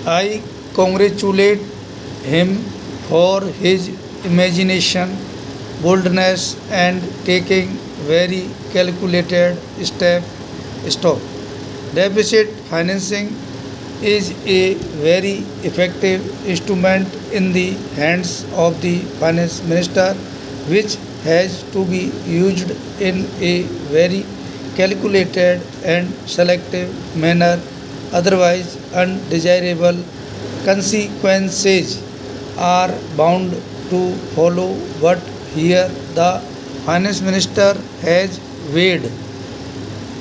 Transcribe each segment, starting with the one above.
I congratulate him for his imagination, boldness, and taking very calculated stop. Deficit financing is a very effective instrument in the hands of the finance minister, which has to be used in a very calculated and selective manner. Otherwise, undesirable consequences are bound to follow. But here, the finance minister has weighed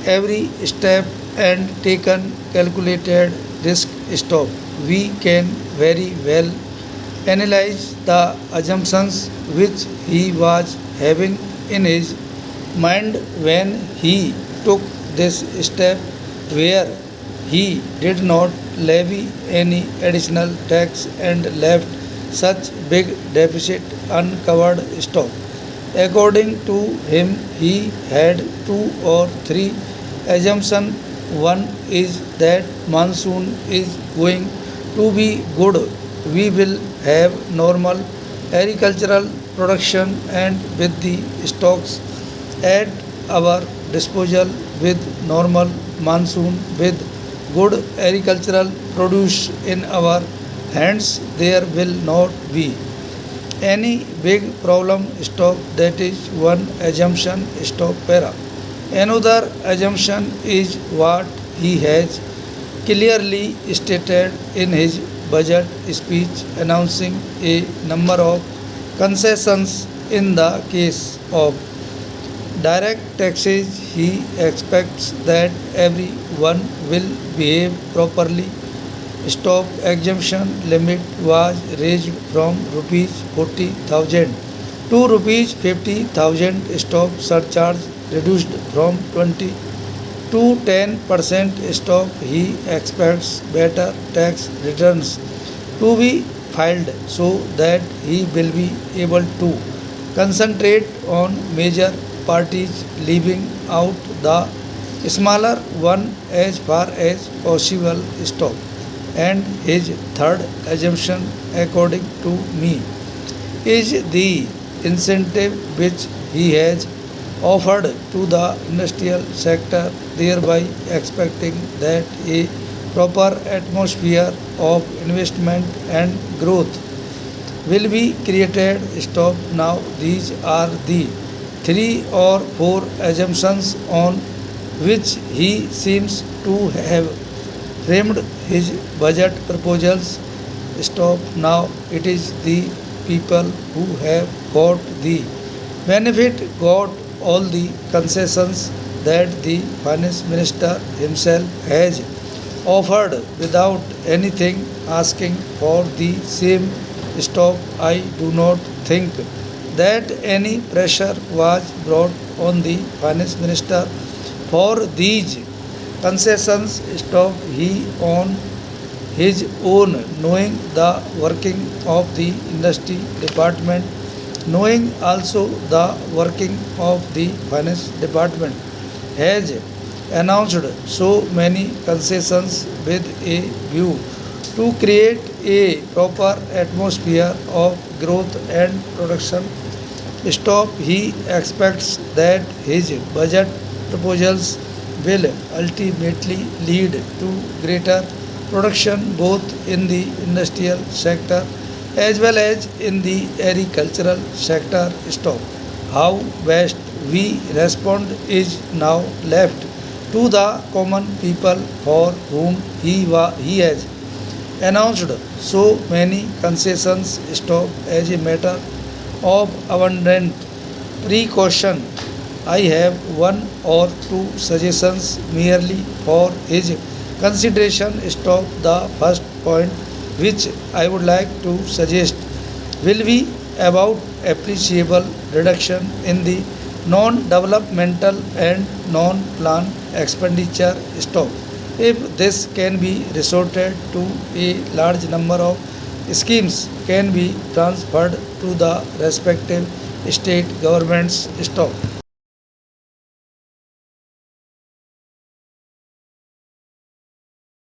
every step and taken calculated risk stop. We can very well analyze the assumptions which he was having in his mind when he took this step, where he did not levy any additional tax and left such big deficit uncovered stop. According to him, he had two or three assumptions. One is that monsoon is going to be good. We will have normal agricultural production, and with the stocks at our disposal, with normal monsoon, with good agricultural produce in our hands, there will not be any big problem. Stop. That is one assumption. Stop para. Another assumption is what he has clearly stated in his budget speech, announcing a number of concessions in the case of direct taxes. He expects that everyone will behave properly. Stop. Exemption limit was raised from rupees 40,000 to rupees 50,000. Stop. Surcharge reduced from 20 to 10%. Stop. He expects better tax returns to be filed so that he will be able to concentrate on major parties, leaving out the smaller one as far as possible. Stop. And his third assumption, according to me, is the incentive which he has offered to the industrial sector, thereby expecting that a proper atmosphere of investment and growth will be created. Stop. Now, these are the three or four assumptions on which he seems to have framed his budget proposals. Stop. Now, it is the people who have got the benefit, got all the concessions that the finance minister himself has offered without anything asking for the same. Stop. I do not think that any pressure was brought on the finance minister for these concessions. Stop. He on his own, knowing the working of the industry department, knowing also the working of the finance department, has announced so many concessions with a view to create a proper atmosphere of growth and production. Stop. He expects that his budget proposals will ultimately lead to greater production both in the industrial sector as well as in the agricultural sector. Stop. How best we respond is now left to the common people, for whom he has announced so many concessions. Stop. As a matter of abundant precaution, I have one or two suggestions merely for his consideration. Stop. The first point which I would like to suggest will be about appreciable reduction in the non-developmental and non-plan expenditure. Stop. If this can be resorted to, a large number of schemes can be transferred to the respective state governments. Stop.